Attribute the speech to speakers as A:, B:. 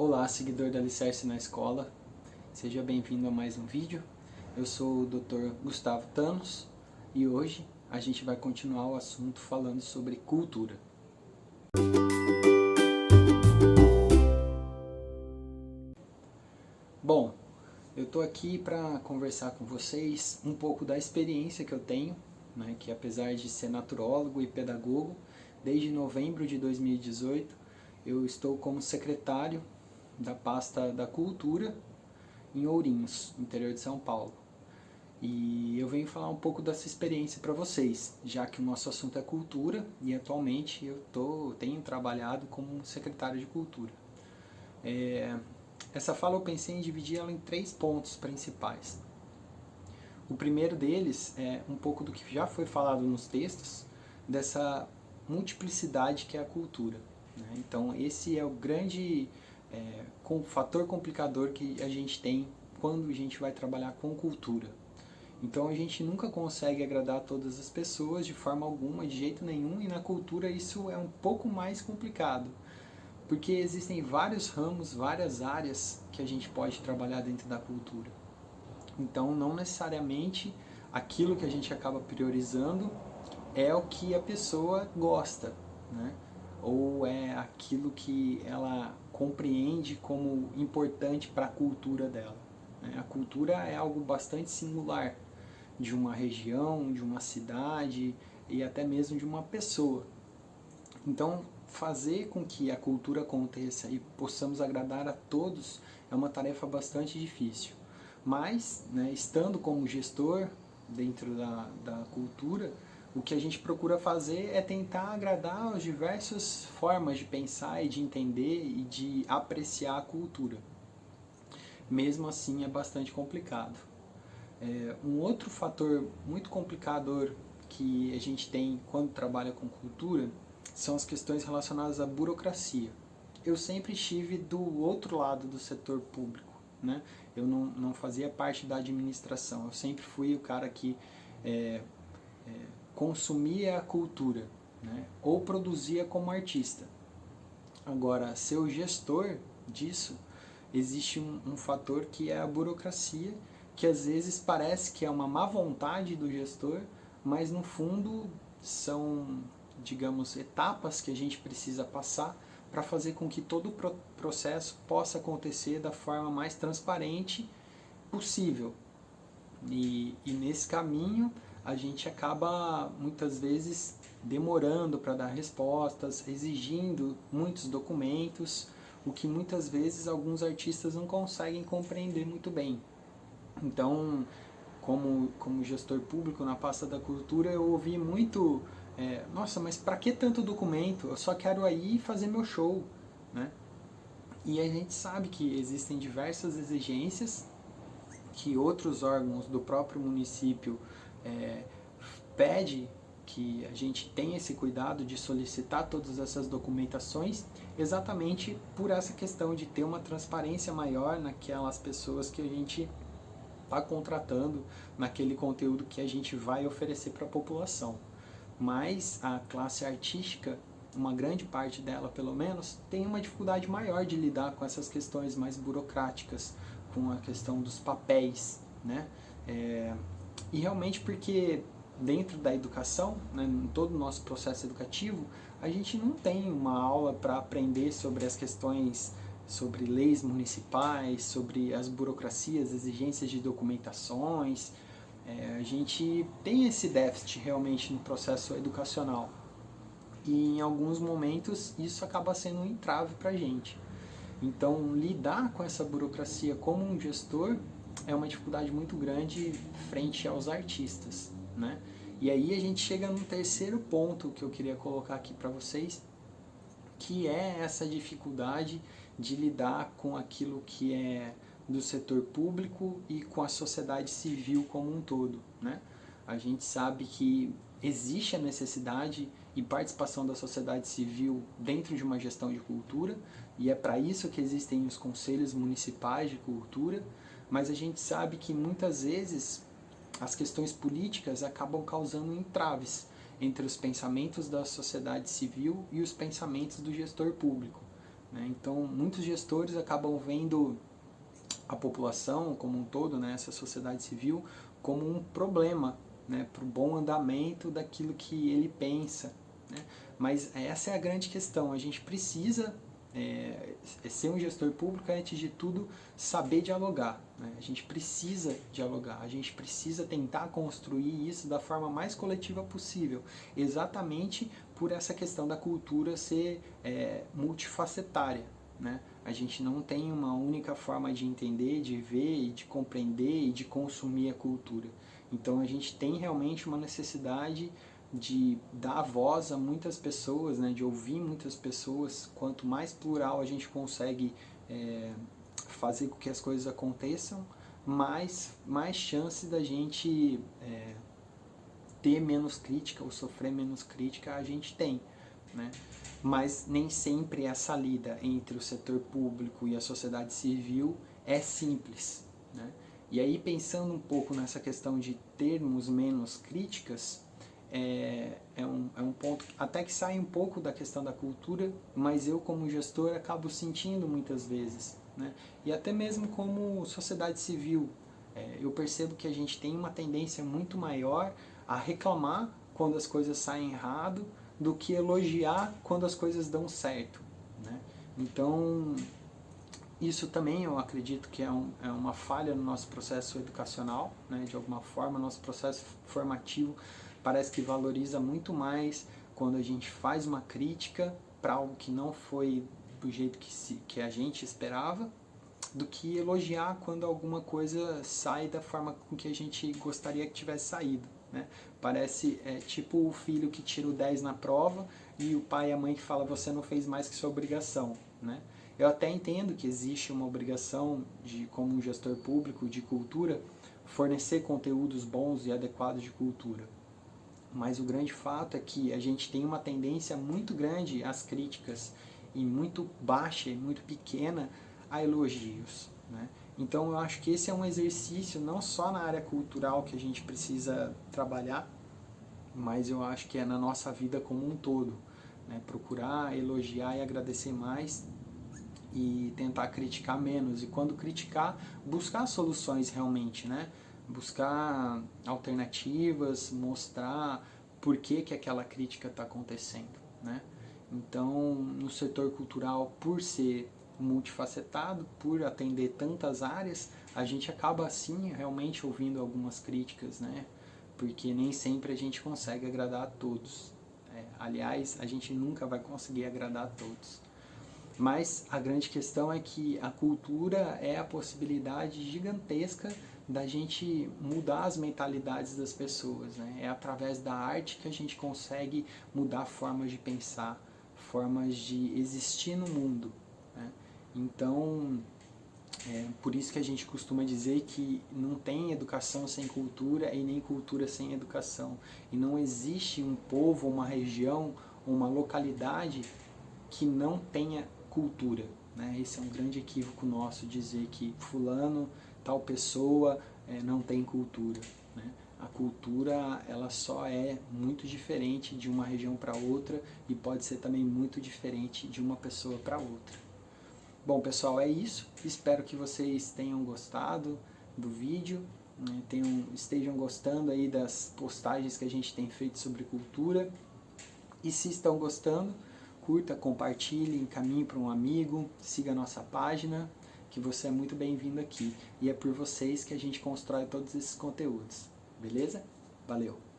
A: Olá, seguidor da Alicerce na Escola, seja bem-vindo a mais um vídeo. Eu sou o Dr. Gustavo Thanos e hoje a gente vai continuar o assunto falando sobre cultura. Bom, eu estou aqui para conversar com vocês um pouco da experiência que eu tenho, né, que apesar de ser naturólogo e pedagogo, desde novembro de 2018 eu estou como secretário da pasta da Cultura em Ourinhos, interior de São Paulo. E eu venho falar um pouco dessa experiência para vocês, já que o nosso assunto é cultura e atualmente tenho trabalhado como secretário de Cultura. Essa fala eu pensei em dividir ela em 3 pontos principais. O primeiro deles é um pouco do que já foi falado nos textos, dessa multiplicidade que é a cultura. Então esse é o grande fator complicador que a gente tem quando a gente vai trabalhar com cultura. Então a gente nunca consegue agradar todas as pessoas de forma alguma, de jeito nenhum, e na cultura isso é um pouco mais complicado, porque existem vários ramos, várias áreas que a gente pode trabalhar dentro da cultura. Então não necessariamente aquilo que a gente acaba priorizando é o que a pessoa gosta, né? Ou é aquilo que ela compreende como importante para a cultura dela. A cultura é algo bastante singular de uma região, de uma cidade e até mesmo de uma pessoa. Então, fazer com que a cultura aconteça e possamos agradar a todos é uma tarefa bastante difícil. Mas, estando como gestor dentro da cultura, o que a gente procura fazer é tentar agradar as diversas formas de pensar e de entender e de apreciar a cultura. Mesmo assim, é bastante complicado. Um outro fator muito complicador que a gente tem quando trabalha com cultura são as questões relacionadas à burocracia. Eu sempre estive do outro lado do setor público, né? Eu não fazia parte da administração, eu sempre fui o cara que consumia a cultura, né? Ou produzia como artista. Agora, ser o gestor disso, existe um fator que é a burocracia, que às vezes parece que é uma má vontade do gestor, mas no fundo são, digamos, etapas que a gente precisa passar para fazer com que todo o processo possa acontecer da forma mais transparente possível. E nesse caminho a gente acaba muitas vezes demorando para dar respostas, exigindo muitos documentos, o que muitas vezes alguns artistas não conseguem compreender muito bem. Então, como gestor público na pasta da cultura, eu ouvi muito, nossa, mas para que tanto documento? Eu só quero aí fazer meu show, né? E a gente sabe que existem diversas exigências que outros órgãos do próprio município pede que a gente tenha esse cuidado de solicitar todas essas documentações, exatamente por essa questão de ter uma transparência maior naquelas pessoas que a gente está contratando, naquele conteúdo que a gente vai oferecer para a população. Mas a classe artística, uma grande parte dela pelo menos, tem uma dificuldade maior de lidar com essas questões mais burocráticas, com a questão dos papéis, né? E realmente porque dentro da educação, né, em todo o nosso processo educativo, a gente não tem uma aula para aprender sobre as questões, sobre leis municipais, sobre as burocracias, exigências de documentações. A gente tem esse déficit realmente no processo educacional. E em alguns momentos isso acaba sendo um entrave para a gente. Então, lidar com essa burocracia como um gestor é uma dificuldade muito grande frente aos artistas, né? E aí a gente chega num terceiro ponto que eu queria colocar aqui para vocês, que é essa dificuldade de lidar com aquilo que é do setor público e com a sociedade civil como um todo, né? A gente sabe que existe a necessidade e participação da sociedade civil dentro de uma gestão de cultura, e é para isso que existem os conselhos municipais de cultura, mas a gente sabe que muitas vezes as questões políticas acabam causando entraves entre os pensamentos da sociedade civil e os pensamentos do gestor público. né? Então, muitos gestores acabam vendo a população como um todo, né, essa sociedade civil, como um problema, né, para o bom andamento daquilo que ele pensa, né? Mas essa é a grande questão, a gente precisa ser um gestor público é, antes de tudo, saber dialogar, né? A gente precisa dialogar, a gente precisa tentar construir isso da forma mais coletiva possível, exatamente por essa questão da cultura ser multifacetária, né? A gente não tem uma única forma de entender, de ver, e de compreender e de consumir a cultura. Então a gente tem realmente uma necessidade de dar voz a muitas pessoas, né, de ouvir muitas pessoas. Quanto mais plural a gente consegue fazer com que as coisas aconteçam, mais chance da gente ter menos crítica ou sofrer menos crítica a gente tem, né? Mas nem sempre essa lida entre o setor público e a sociedade civil é simples, né? E aí, pensando um pouco nessa questão de termos menos críticas, é um ponto até que sai um pouco da questão da cultura, mas eu como gestor acabo sentindo muitas vezes, né? E até mesmo como sociedade civil, eu percebo que a gente tem uma tendência muito maior a reclamar quando as coisas saem errado do que elogiar quando as coisas dão certo, né? Então, isso também eu acredito que é uma falha no nosso processo educacional, né? De alguma forma, nosso processo formativo parece que valoriza muito mais quando a gente faz uma crítica para algo que não foi do jeito que a gente esperava, do que elogiar quando alguma coisa sai da forma com que a gente gostaria que tivesse saído, né? Parece tipo o filho que tira o 10 na prova e o pai e a mãe que fala você não fez mais que sua obrigação, né? Eu até entendo que existe uma obrigação de, como um gestor público de cultura, fornecer conteúdos bons e adequados de cultura. Mas o grande fato é que a gente tem uma tendência muito grande às críticas e muito baixa e muito pequena a elogios, né? Então eu acho que esse é um exercício não só na área cultural que a gente precisa trabalhar, mas eu acho que é na nossa vida como um todo, né? Procurar elogiar e agradecer mais e tentar criticar menos. E quando criticar, buscar soluções realmente, né? Buscar alternativas, mostrar por que aquela crítica está acontecendo, né? Então, no setor cultural, por ser multifacetado, por atender tantas áreas, a gente acaba assim realmente ouvindo algumas críticas, né? Porque nem sempre a gente consegue agradar a todos. Aliás, a gente nunca vai conseguir agradar a todos. Mas a grande questão é que a cultura é a possibilidade gigantesca da gente mudar as mentalidades das pessoas, né? É através da arte que a gente consegue mudar formas de pensar, formas de existir no mundo, né? Então, por isso que a gente costuma dizer que não tem educação sem cultura e nem cultura sem educação. E não existe um povo, uma região, uma localidade que não tenha cultura, né? Esse é um grande equívoco nosso, dizer que fulano, tal pessoa não tem cultura, né? A cultura ela só é muito diferente de uma região para outra e pode ser também muito diferente de uma pessoa para outra. Bom, pessoal, é isso. Espero que vocês tenham gostado do vídeo, né? Estejam gostando aí das postagens que a gente tem feito sobre cultura. E se estão gostando, curta, compartilhe, encaminhe para um amigo, siga a nossa página, que você é muito bem-vindo aqui. E é por vocês que a gente constrói todos esses conteúdos. Beleza? Valeu!